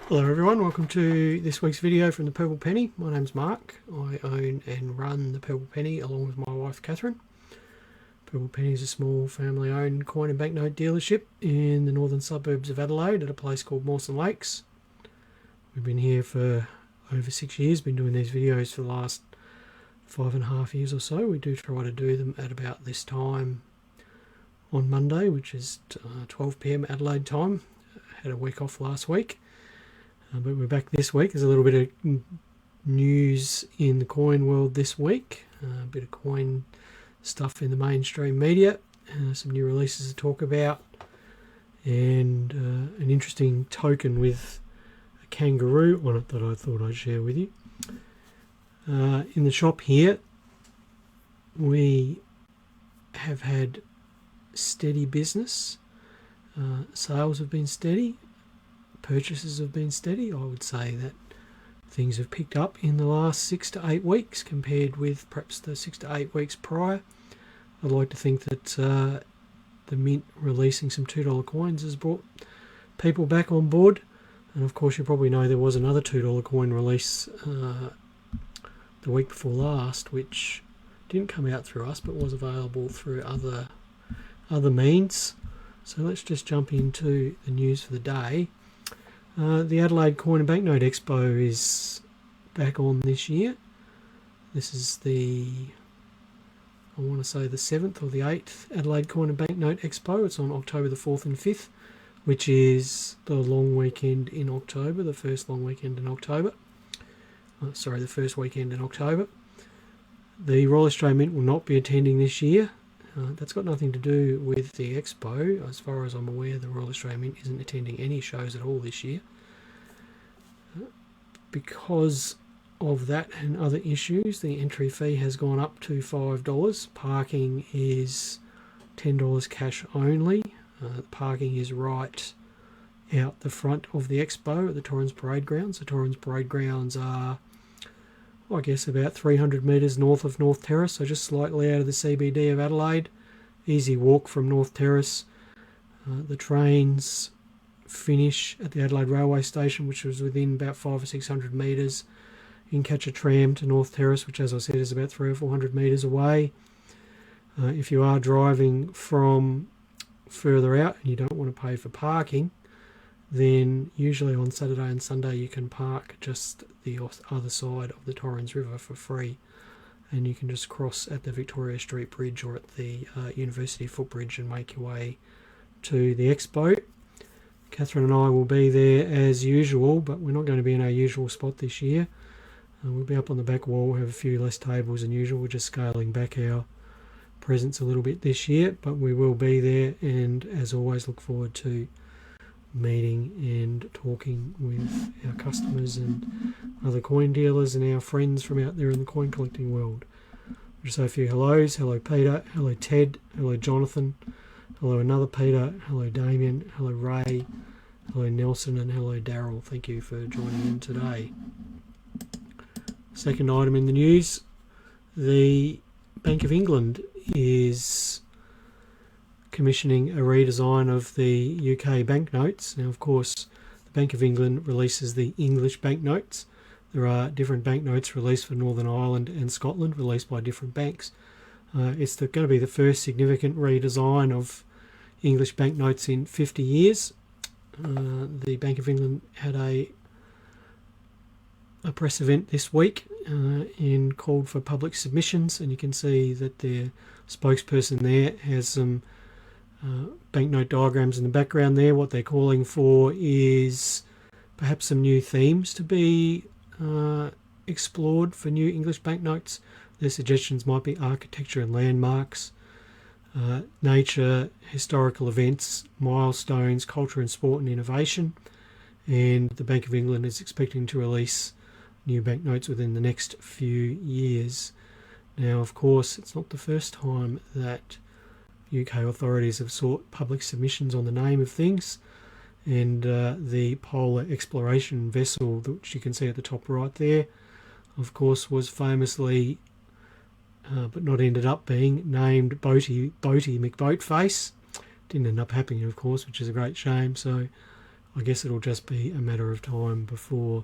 Hello everyone, welcome to this week's video from the Purple Penny. My name's Mark. I own and run the Purple Penny along with my wife Catherine. Purple Penny is a small family owned coin and banknote dealership in the northern suburbs of Adelaide at a place called Mawson Lakes. We've been here for over 6 years, been doing these videos for the last 5.5 years or so. We do try to do them at about this time on Monday, which is 12 PM Adelaide time. Had a week off last week. But we're back this week. There's a little bit of news in the coin world this week. A bit of coin stuff in the mainstream media. Some new releases to talk about. And an interesting token with a kangaroo on it that I thought I'd share with you. In the shop here, we have had steady business. Sales have been steady. Purchases have been steady. I would say that things have picked up in the last 6 to 8 weeks compared with perhaps the 6 to 8 weeks prior. I'd like to think that the Mint releasing some $2 coins has brought people back on board. And of course you probably know there was another $2 coin release the week before last, which didn't come out through us but was available through other means. So let's just jump into the news for the day. The Adelaide Coin Banknote Expo is back on this year. This is I want to say the 7th or the 8th Adelaide Coin and Banknote Expo. It's on October the 4th and 5th, which is the long weekend in October, the first long weekend in October. The first weekend in October. The Royal Australian Mint will not be attending this year. That's got nothing to do with the expo. As far as I'm aware, the Royal Australian Mint isn't attending any shows at all this year. Because of that and other issues, the entry fee has gone up to $5. Parking is $10 cash only. Parking is right out the front of the expo at the Torrens Parade Grounds. The Torrens Parade Grounds are, I guess, about 300 metres north of North Terrace, so just slightly out of the CBD of Adelaide. Easy walk from North Terrace. The trains finish at the Adelaide Railway Station, which was within about 500 or 600 metres. You can catch a tram to North Terrace, which, as I said, is about 300 or 400 metres away. If you are driving from further out and you don't want to pay for parking, then usually on Saturday and Sunday you can park just the other side of the Torrens River for free, and you can just cross at the Victoria Street Bridge or at the University Footbridge and make your way to the expo. Catherine and I will be there as usual, but we're not going to be in our usual spot this year. We'll be up on the back wall. We'll have a few less tables than usual. We're just scaling back our presence a little bit this year, but we will be there, and as always look forward to meeting and talking with our customers and other coin dealers and our friends from out there in the coin collecting world. I'll just say a few hellos. Hello Peter, hello Ted, hello Jonathan, hello another Peter, hello Damien, hello Ray, hello Nelson, and hello Daryl. Thank you for joining in today. Second item in the news, the Bank of England is commissioning a redesign of the UK banknotes. Now, of course, the Bank of England releases the English banknotes. There are different banknotes released for Northern Ireland and Scotland, released by different banks. It's going to be the first significant redesign of English banknotes in 50 years. The Bank of England had a press event this week and called for public submissions, and you can see that their spokesperson there has some banknote diagrams in the background there. What they're calling for is perhaps some new themes to be explored for new English banknotes. Their suggestions might be architecture and landmarks, nature, historical events, milestones, culture and sport and innovation. And the Bank of England is expecting to release new banknotes within the next few years. Now, of course, it's not the first time that UK authorities have sought public submissions on the name of things, and the polar exploration vessel, which you can see at the top right there, of course, was famously, but not ended up being, named Boaty McBoatface. Didn't end up happening, of course, which is a great shame. So I guess it'll just be a matter of time before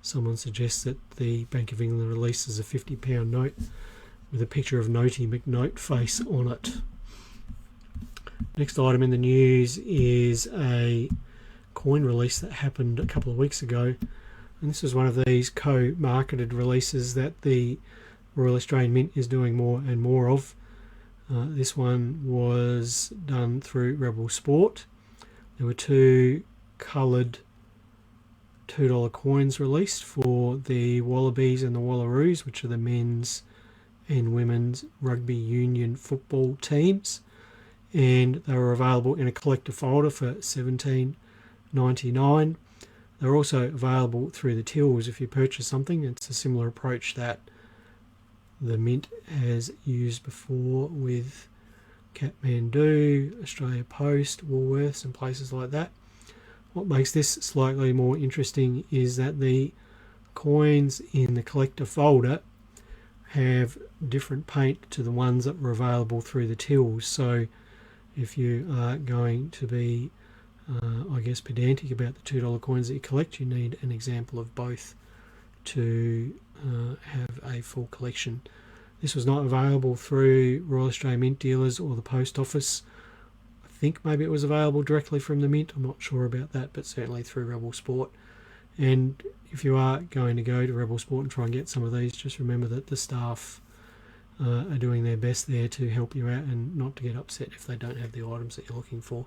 someone suggests that the Bank of England releases a £50 note with a picture of Notey McNote face on it. Next item in the news is a coin release that happened a couple of weeks ago, and this was one of these co-marketed releases that the Royal Australian Mint is doing more and more of. This one was done through Rebel Sport. There were two coloured $2 coins released for the Wallabies and the Wallaroos, which are the men's and women's Rugby Union football teams, and they were available in a collector folder for $17.99. They're also available through the tills if you purchase something. It's a similar approach that the Mint has used before with Kathmandu, Australia Post, Woolworths and places like that. What makes this slightly more interesting is that the coins in the collector folder have different paint to the ones that were available through the tills. So if you are going to be, I guess, pedantic about the $2 coins that you collect, you need an example of both to have a full collection. This was not available through Royal Australian Mint dealers or the post office. I think maybe it was available directly from the Mint. I'm not sure about that, but certainly through Rebel Sport. And if you are going to go to Rebel Sport and try and get some of these, just remember that the staff are doing their best there to help you out and not to get upset if they don't have the items that you're looking for.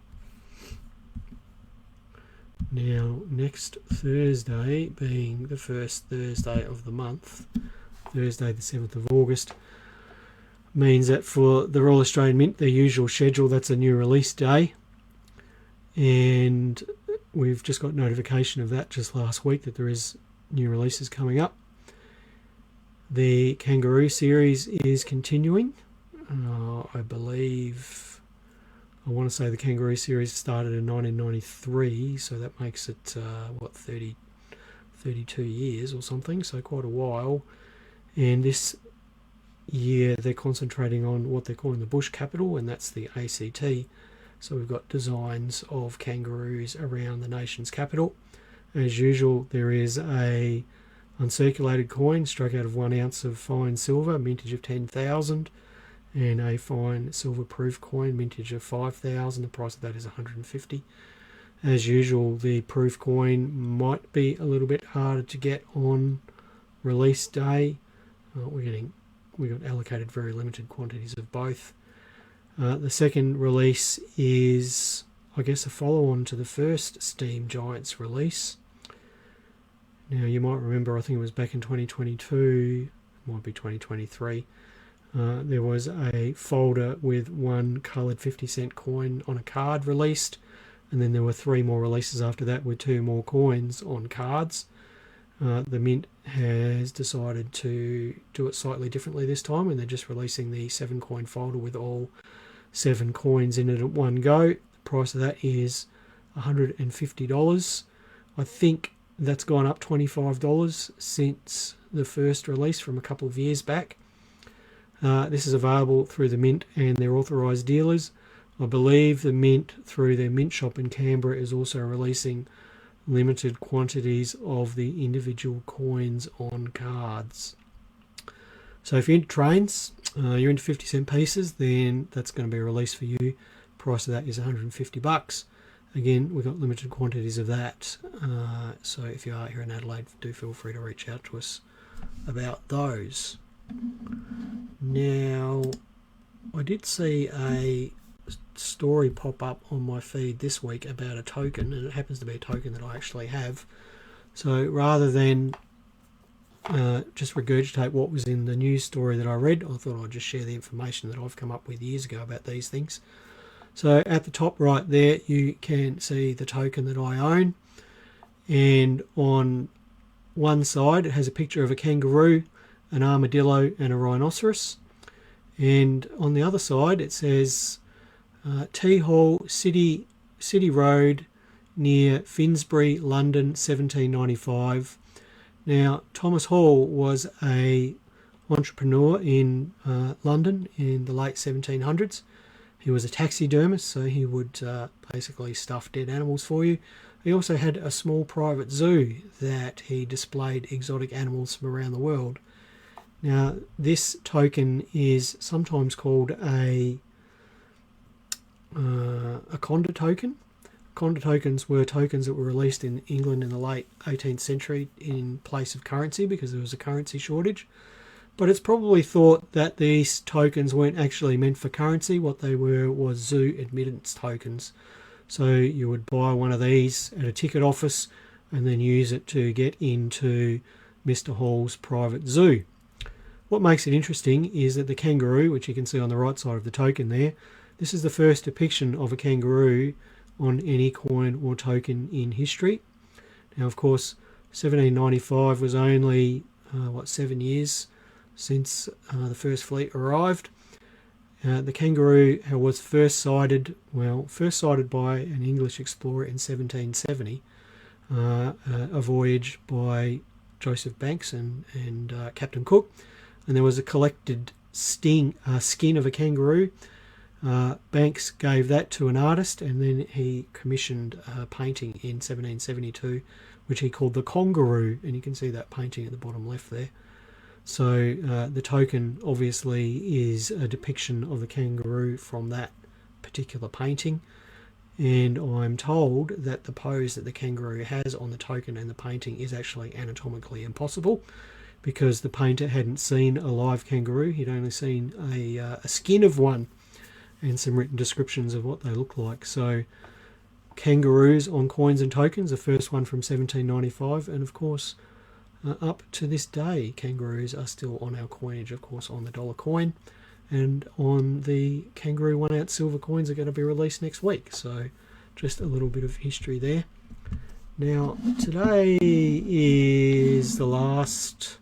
Now, next Thursday, being the first Thursday of the month, Thursday the 7th of August, means that for the Royal Australian Mint, their usual schedule, that's a new release day. And we've just got notification of that just last week, that there is new releases coming up. The Kangaroo Series is continuing. I believe, I want to say the Kangaroo Series started in 1993, so that makes it, 32 years or something, so quite a while. And this year they're concentrating on what they're calling the Bush Capital, and that's the ACT. So we've got designs of kangaroos around the nation's capital. As usual, there is a uncirculated coin struck out of 1 ounce of fine silver, mintage of 10,000, and a fine silver proof coin, mintage of 5,000. The price of that is $150. As usual, the proof coin might be a little bit harder to get on release day. We got allocated very limited quantities of both. The second release is, I guess, a follow-on to the first Steam Giants release. Now, you might remember, I think it was back in 2022, might be 2023, there was a folder with one coloured 50-cent coin on a card released, and then there were 3 more releases after that with 2 more coins on cards. The Mint has decided to do it slightly differently this time, and they're just releasing the 7-coin folder with all 7 coins in it at one go. The price of that is $150. I think that's gone up $25 since the first release from a couple of years back. This is available through the Mint and their authorised dealers. I believe the Mint, through their Mint shop in Canberra, is also releasing limited quantities of the individual coins on cards. So if you're into trains, you're into 50-cent pieces, then that's going to be a release for you. Price of that is $150. Again, we've got limited quantities of that. So if you are here in Adelaide, do feel free to reach out to us about those. Now, I did see a story pop up on my feed this week about a token, and it happens to be a token that I actually have. So rather than just regurgitate what was in the news story that I read, I thought I'd just share the information that I've come up with years ago about these things. So at the top right there, you can see the token that I own, and on one side it has a picture of a kangaroo, an armadillo and a rhinoceros, and on the other side it says T Hall City Road near Finsbury, London, 1795. Now, Thomas Hall was a entrepreneur in London in the late 1700s. He was a taxidermist, so he would basically stuff dead animals for you. He also had a small private zoo that he displayed exotic animals from around the world. Now, this token is sometimes called a Conda token. Conda tokens were tokens that were released in England in the late 18th century in place of currency because there was a currency shortage. But it's probably thought that these tokens weren't actually meant for currency. What they were was zoo admittance tokens. So you would buy one of these at a ticket office and then use it to get into Mr. Hall's private zoo. What makes it interesting is that the kangaroo, which you can see on the right side of the token there, this is the first depiction of a kangaroo on any coin or token in history. Now, of course, 1795 was only 7 years since the first fleet arrived. The kangaroo was first sighted by an English explorer in 1770, a voyage by Joseph Banks and Captain Cook, and there was a collected skin of a kangaroo. Banks gave that to an artist, and then he commissioned a painting in 1772 which he called the Kangaroo, and you can see that painting at the bottom left there. So the token obviously is a depiction of the kangaroo from that particular painting, and I'm told that the pose that the kangaroo has on the token and the painting is actually anatomically impossible, because the painter hadn't seen a live kangaroo. He'd only seen a skin of one and some written descriptions of what they look like. So kangaroos on coins and tokens, the first one from 1795, and of course up to this day kangaroos are still on our coinage, of course on the dollar coin, and on the kangaroo 1 ounce silver coins are going to be released next week. So just a little bit of history there. Now today is the last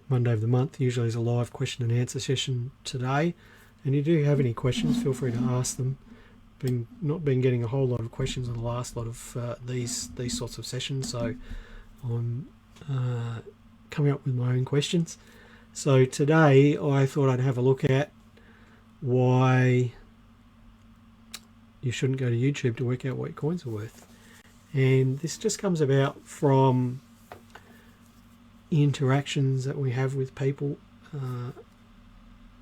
Monday of the month. Usually is a live question and answer session today, and if you do have any questions, feel free to ask them. Not been getting a whole lot of questions on the last lot of these sorts of sessions, so I'm coming up with my own questions. So today I thought I'd have a look at why you shouldn't go to YouTube to work out what your coins are worth. And this just comes about from interactions that we have with people.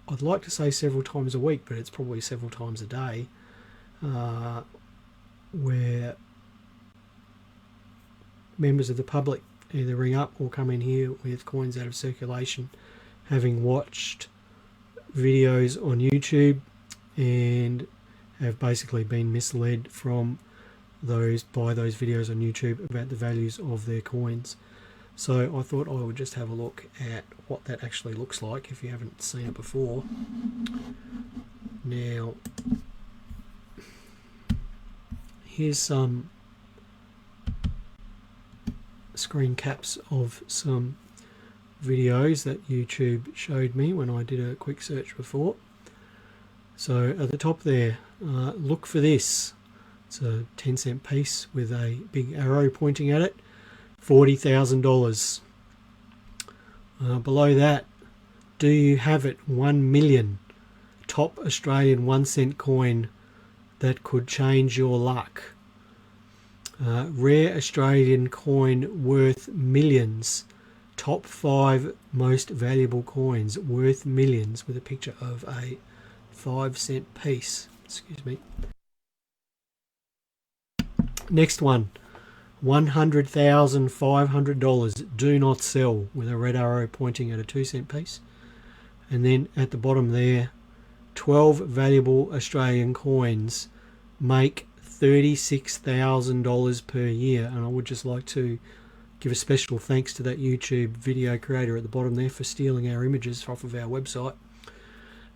I'd like to say several times a week, but it's probably several times a day, where members of the public either ring up or come in here with coins out of circulation, having watched videos on YouTube and have basically been misled by those videos on YouTube about the values of their coins. So I thought I would just have a look at what that actually looks like if you haven't seen it before. Now, here's some screen caps of some videos that YouTube showed me when I did a quick search before. So at the top there, look for this. It's a 10-cent piece with a big arrow pointing at it. $40,000. Below that, do you have it? 1 million. Top Australian 1 cent coin that could change your luck. Rare Australian coin worth millions. Top 5 most valuable coins worth millions, with a picture of a 5-cent piece. Excuse me. Next one. $100,500. Do not sell, with a red arrow pointing at a 2-cent piece. And then at the bottom there, 12 valuable Australian coins make $36,000 per year. And I would just like to give a special thanks to that YouTube video creator at the bottom there for stealing our images off of our website.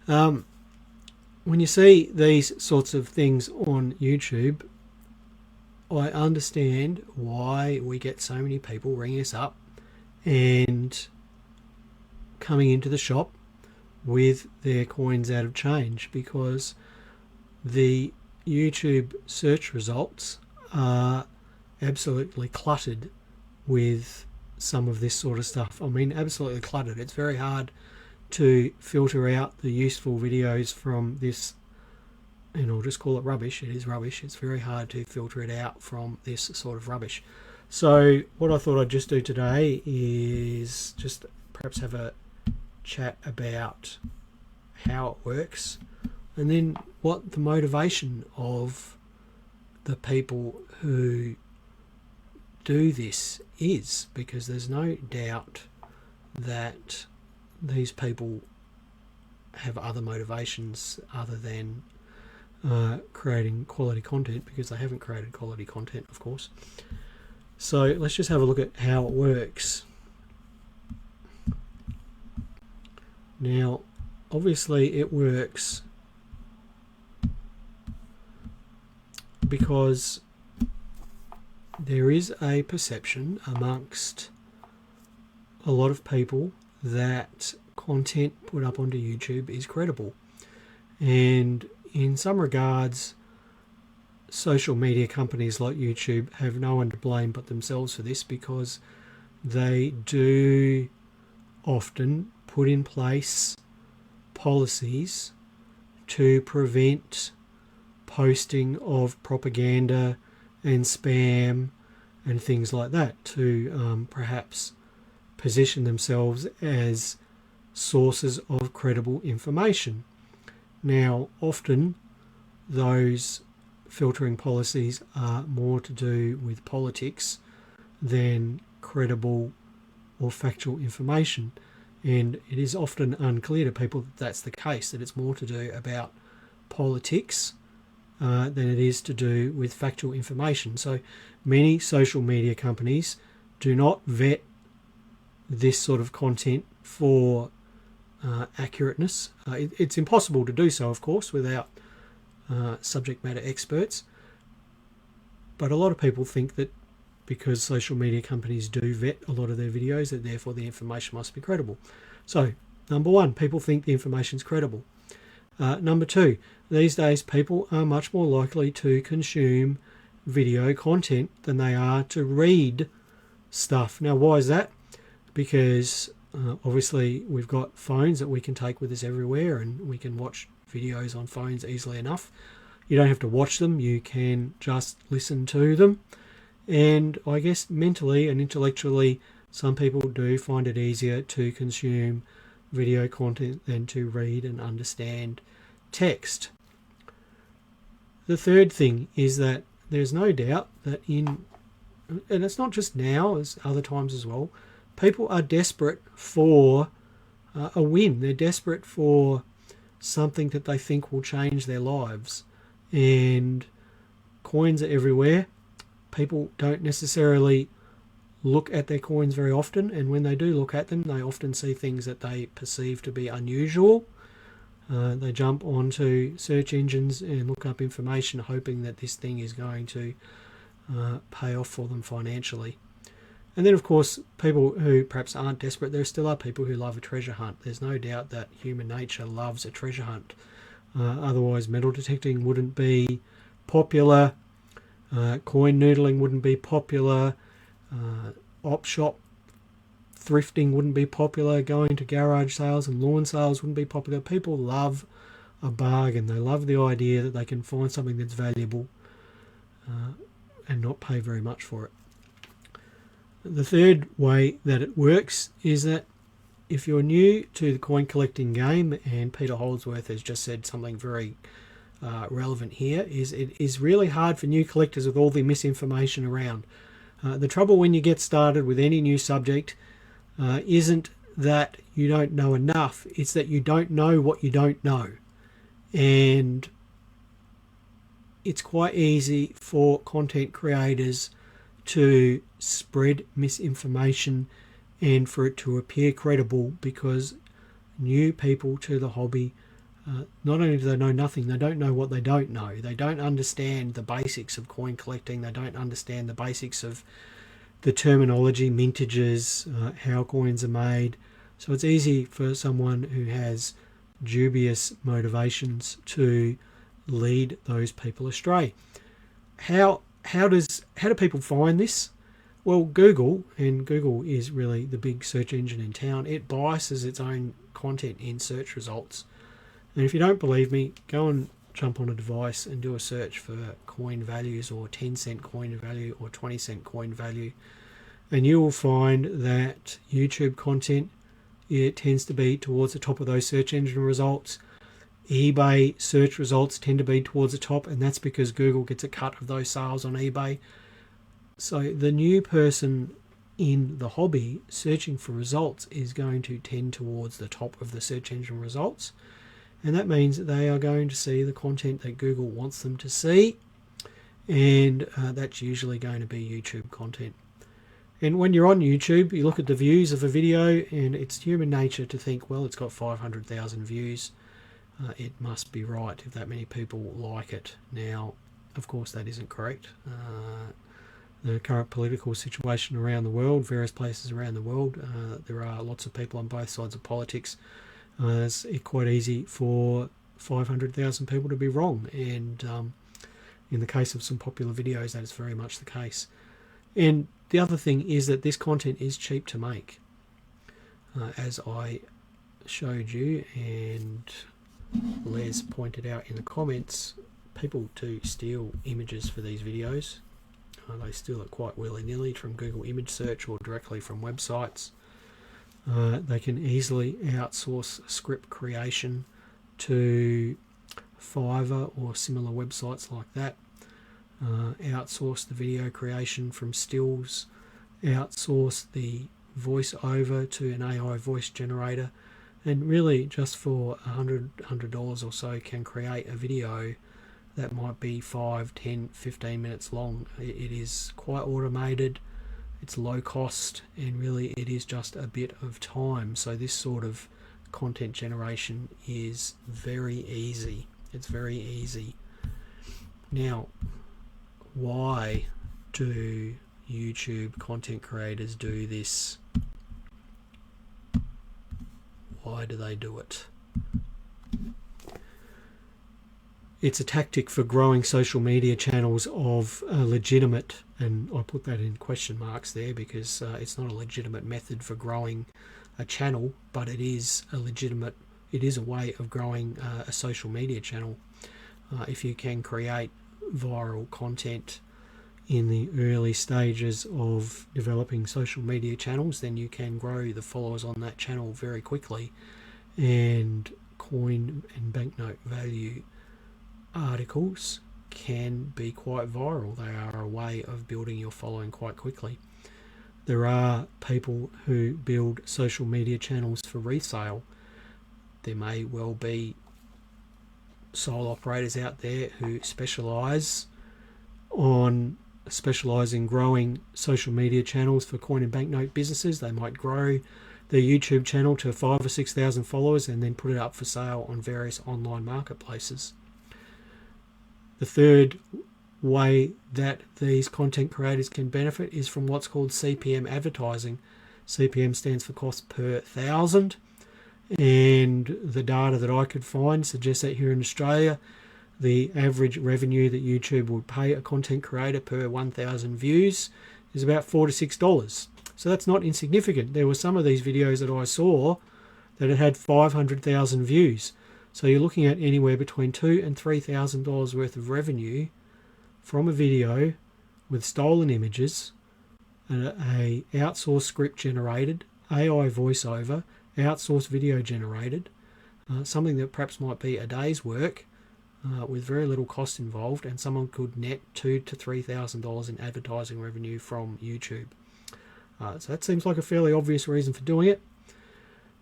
When you see these sorts of things on YouTube, I understand why we get so many people ringing us up and coming into the shop with their coins out of change, because the YouTube search results are absolutely cluttered with some of this sort of stuff. I mean, absolutely cluttered. It's very hard to filter out the useful videos from this and I'll just call it rubbish. It is rubbish. It's very hard to filter it out from this sort of rubbish. So what I thought I'd just do today is just perhaps have a chat about how it works, and then what the motivation of the people who do this is, because there's no doubt that these people have other motivations other than creating quality content, because they haven't created quality content, of course. So let's just have a look at how it works. Now, obviously it works because there is a perception amongst a lot of people that content put up onto YouTube is credible. And in some regards, social media companies like YouTube have no one to blame but themselves for this, because they do often put in place policies to prevent posting of propaganda and spam and things like that, to perhaps position themselves as sources of credible information. Now, often those filtering policies are more to do with politics than credible or factual information, and it is often unclear to people that that's the case, that it's more to do about politics than it is to do with factual information. So many social media companies do not vet this sort of content for accurateness. It's impossible to do so, of course, without subject matter experts, but a lot of people think that because social media companies do vet a lot of their videos, that therefore the information must be credible. So, number one, people think the information is credible. Number two, these days people are much more likely to consume video content than they are to read stuff. Now, why is that? Because obviously we've got phones that we can take with us everywhere, and we can watch videos on phones easily enough. You don't have to watch them, you can just listen to them. And I guess mentally and intellectually, some people do find it easier to consume video content than to read and understand text. The third thing is that there's no doubt that and it's not just now, as other times as well, people are desperate for a win. They're desperate for something that they think will change their lives. And coins are everywhere. People don't necessarily look at their coins very often, and when they do look at them, they often see things that they perceive to be unusual. They jump onto search engines and look up information hoping that this thing is going to pay off for them financially. And then, of course, people who perhaps aren't desperate, there still are people who love a treasure hunt. There's no doubt that human nature loves a treasure hunt. Otherwise, metal detecting wouldn't be popular. Coin noodling wouldn't be popular. Op shop thrifting wouldn't be popular. Going to garage sales and lawn sales wouldn't be popular. People love a bargain. They love the idea that they can find something that's valuable and not pay very much for it. The third way that it works is that if you're new to the coin collecting game, and Peter Holdsworth has just said something very relevant here, is it is really hard for new collectors with all the misinformation around. The trouble when you get started with any new subject isn't that you don't know enough, it's that you don't know what you don't know. And it's quite easy for content creators to spread misinformation and for it to appear credible, because new people to the hobby, not only do they know nothing, they don't know what they don't know. They don't understand the basics of coin collecting. They don't understand the basics of the terminology, mintages, how coins are made. So it's easy for someone who has dubious motivations to lead those people astray. How do people find this? Well, Google, and Google is really the big search engine in town, it biases its own content in search results. And if you don't believe me, go and jump on a device and do a search for coin values or 10-cent coin value or 20-cent coin value, and you will find that YouTube content, it tends to be towards the top of those search engine results. eBay search results tend to be towards the top, and that's because Google gets a cut of those sales on eBay. So the new person in the hobby searching for results is going to tend towards the top of the search engine results, and that means that they are going to see the content that Google wants them to see, and that's usually going to be YouTube content. And when you're on YouTube, you look at the views of a video, and it's human nature to think, well, it's got 500,000 views. It must be right if that many people like it. Now, of course, that isn't correct. The current political situation around the world, various places around the world, there are lots of people on both sides of politics. It's quite easy for 500,000 people to be wrong, and in the case of some popular videos, that is very much the case. And the other thing is that this content is cheap to make, as I showed you, and Les pointed out in the comments. People do steal images for these videos. They steal it quite willy-nilly from Google image search or directly from websites. They can easily outsource script creation to Fiverr or similar websites like that. Outsource the video creation from stills. Outsource the voiceover to an AI voice generator. And really, just for $100 or so, can create a video that might be 5, 10, 15 minutes long. It is quite automated, it's low cost, and really it is just a bit of time. So this sort of content generation is very easy. It's very easy. Now, why do YouTube content creators do this? Why do they do it? It's a tactic for growing social media channels of a legitimate, and I put that in question marks there because it's not a legitimate method for growing a channel, but it is a way of growing a social media channel. If you can create viral content in the early stages of developing social media channels, then you can grow the followers on that channel very quickly, and coin and banknote value articles can be quite viral. They are a way of building your following quite quickly. There are people who build social media channels for resale. There may well be sole operators out there who specialize in growing social media channels for coin and banknote businesses. They might grow their YouTube channel to 5,000 or 6,000 followers and then put it up for sale on various online marketplaces. The third way that these content creators can benefit is from what's called CPM advertising. CPM stands for cost per thousand, and the data that I could find suggests that here in Australia, the average revenue that YouTube would pay a content creator per 1,000 views is about $4 to $6. So that's not insignificant. There were some of these videos that I saw that had 500,000 views. So you're looking at anywhere between $2,000 and $3,000 worth of revenue from a video with stolen images, a outsourced script generated, AI voiceover, outsourced video generated, something that perhaps might be a day's work with very little cost involved, and someone could net $2,000 to $3,000 in advertising revenue from YouTube. So that seems like a fairly obvious reason for doing it.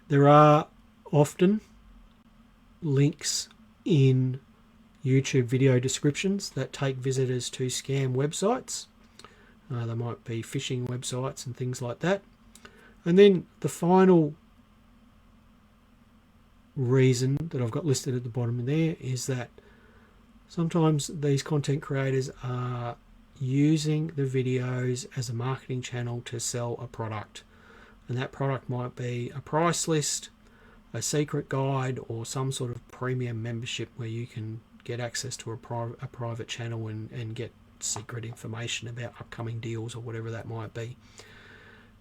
There are often links in YouTube video descriptions that take visitors to scam websites. They might be phishing websites and things like that. And then the final reason that I've got listed at the bottom there is that sometimes these content creators are using the videos as a marketing channel to sell a product. And that product might be a price list, a secret guide, or some sort of premium membership where you can get access to a private channel and get secret information about upcoming deals or whatever that might be.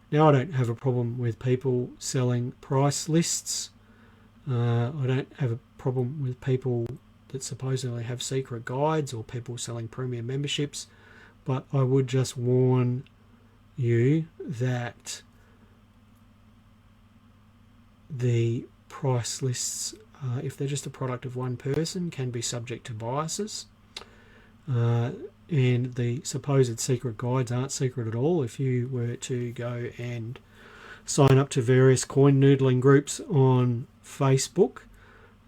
Now, I don't have a problem with people selling price lists. I don't have a problem with people that supposedly have secret guides or people selling premium memberships, but I would just warn you that the price lists, if they're just a product of one person, can be subject to biases. And the supposed secret guides aren't secret at all. If you were to go and sign up to various coin noodling groups on Facebook,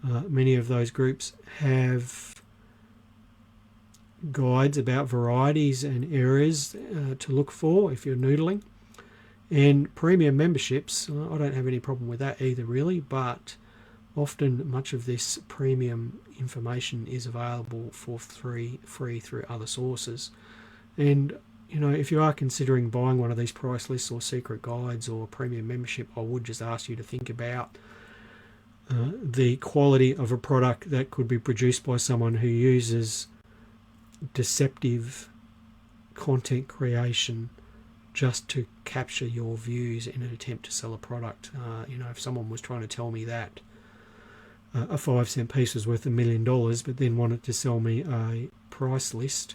many of those groups have guides about varieties and areas to look for if you're noodling. And premium memberships, I don't have any problem with that either really, but often much of this premium information is available for free through other sources. And if you are considering buying one of these price lists or secret guides or premium membership, I would just ask you to think about the quality of a product that could be produced by someone who uses deceptive content creation just to capture your views in an attempt to sell a product. If someone was trying to tell me that a 5-cent piece was worth $1 million, but then wanted to sell me a price list,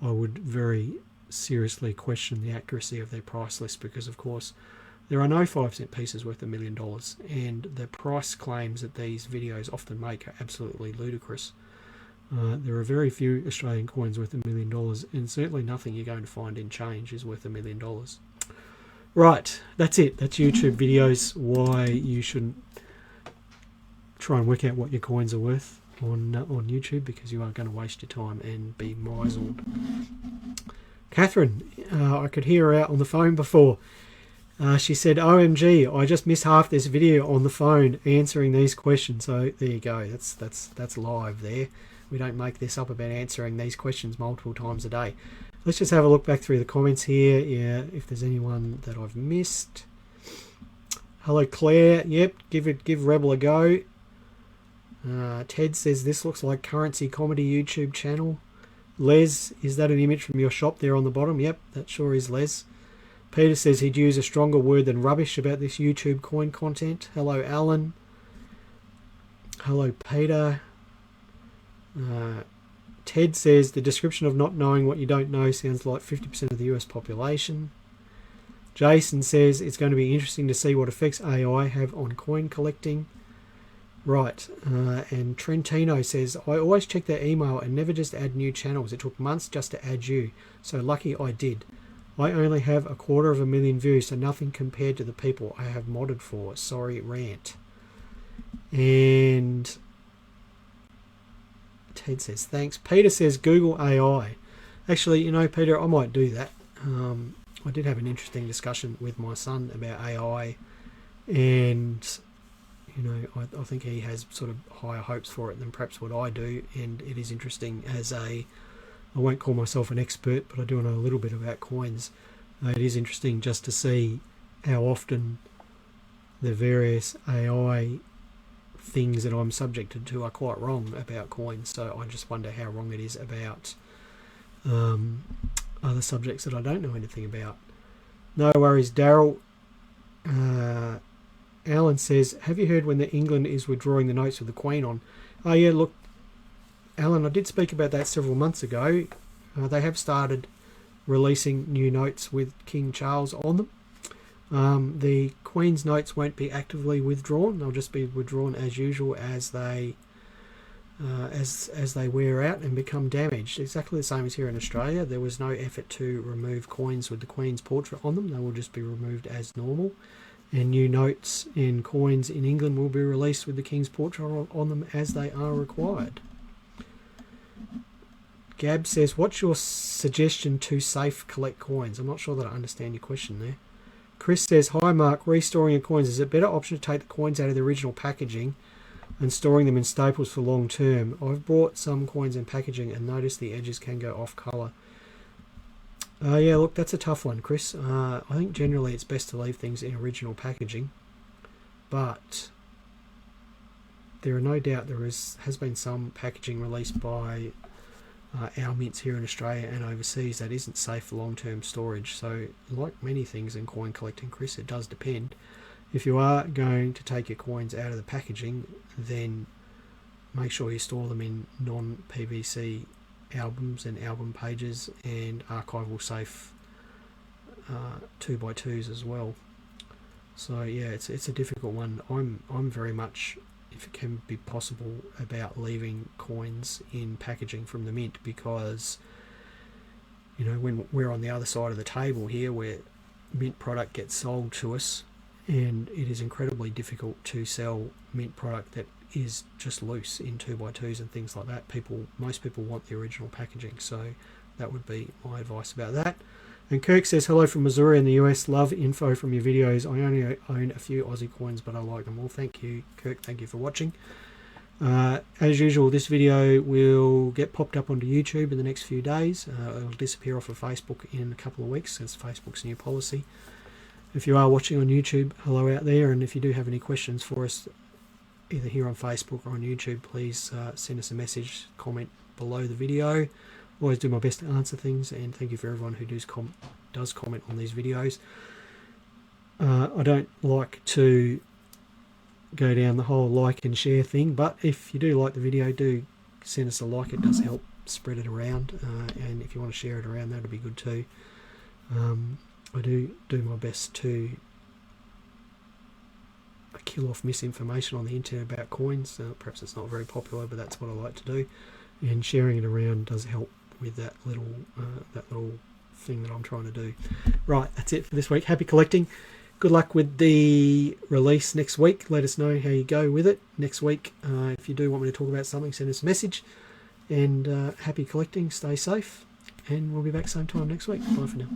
I would very seriously question the accuracy of their price list, because of course there are no 5-cent pieces worth $1 million, and the price claims that these videos often make are absolutely ludicrous. There are very few Australian coins worth $1 million, and certainly nothing you're going to find in change is worth $1 million. Right, that's it. That's YouTube videos. Why you shouldn't try and work out what your coins are worth on YouTube, because you are going to waste your time and be misled. Catherine, I could hear her out on the phone before. She said, "OMG, I just missed half this video on the phone answering these questions." So there you go. That's live there. We don't make this up about answering these questions multiple times a day. Let's just have a look back through the comments here. Yeah, if there's anyone that I've missed. Hello, Claire. Yep, give Rebel a go. Ted says this looks like Currency Comedy YouTube channel. Les, is that an image from your shop there on the bottom? Yep, that sure is, Les. Peter says he'd use a stronger word than rubbish about this YouTube coin content. Hello, Alan. Hello, Peter. Ted says the description of not knowing what you don't know sounds like 50% of the US population. Jason says it's going to be interesting to see what effects AI have on coin collecting. Right, and Trentino says, I always check their email and never just add new channels. It took months just to add you, so lucky I did. I only have 250,000 views, so nothing compared to the people I have modded for. Sorry, rant. And Ted says, thanks. Peter says, Google AI. Actually, Peter, I might do that. I did have an interesting discussion with my son about AI, and I think he has sort of higher hopes for it than perhaps what I do, and it is interesting I won't call myself an expert, but I do know a little bit about coins. It is interesting just to see how often the various AI things that I'm subjected to are quite wrong about coins. So I just wonder how wrong it is about other subjects that I don't know anything about. No worries, Daryl. Alan says, have you heard when the England is withdrawing the notes with the Queen on? Oh yeah, look, Alan, I did speak about that several months ago. They have started releasing new notes with King Charles on them. The Queen's notes won't be actively withdrawn. They'll just be withdrawn as usual as they wear out and become damaged. Exactly the same as here in Australia. There was no effort to remove coins with the Queen's portrait on them. They will just be removed as normal. And new notes and coins in England will be released with the King's portrait on them as they are required. Gab says, what's your suggestion to safe collect coins? I'm not sure that I understand your question there. Chris says, hi Mark, restoring your coins. Is it a better option to take the coins out of the original packaging and storing them in staples for long term? I've bought some coins in packaging and noticed the edges can go off colour. Yeah, look, that's a tough one, Chris. I think generally it's best to leave things in original packaging, but there are no doubt has been some packaging released by our mints here in Australia and overseas that isn't safe for long-term storage. So like many things in coin collecting, Chris, it does depend. If you are going to take your coins out of the packaging, then make sure you store them in non-PVC albums and album pages, and archival safe 2x2s as well. So yeah, it's a difficult one. I'm very much, if it can be possible, about leaving coins in packaging from the mint, because you know, when we're on the other side of the table here where mint product gets sold to us, and it is incredibly difficult to sell mint product that is just loose in 2x2s and things like that. Most people want the original packaging, so that would be my advice about that. And Kirk says, hello from Missouri in the US, love info from your videos. I only own a few Aussie coins, but I like them all. Thank you, Kirk. Thank you for watching. As usual, this video will get popped up onto YouTube in the next few days. It'll disappear off of Facebook in a couple of weeks. That's Facebook's new policy. If you are watching on YouTube, hello out there, and if you do have any questions for us, either here on Facebook or on YouTube, please send us a message, comment below the video. Always do my best to answer things, and thank you for everyone who does comment on these videos. I don't like to go down the whole like and share thing, but if you do like the video, do send us a like. It does help spread it around, and if you want to share it around, that would be good too. I do my best to kill off misinformation on the internet about coins. Perhaps it's not very popular, but that's what I like to do, and sharing it around does help with that little thing that I'm trying to do. Right, that's it for this week. Happy collecting. Good luck with the release next week. Let us know how you go with it next week. If you do want me to talk about something, send us a message. And happy collecting. Stay safe, and we'll be back same time next week. Bye for now.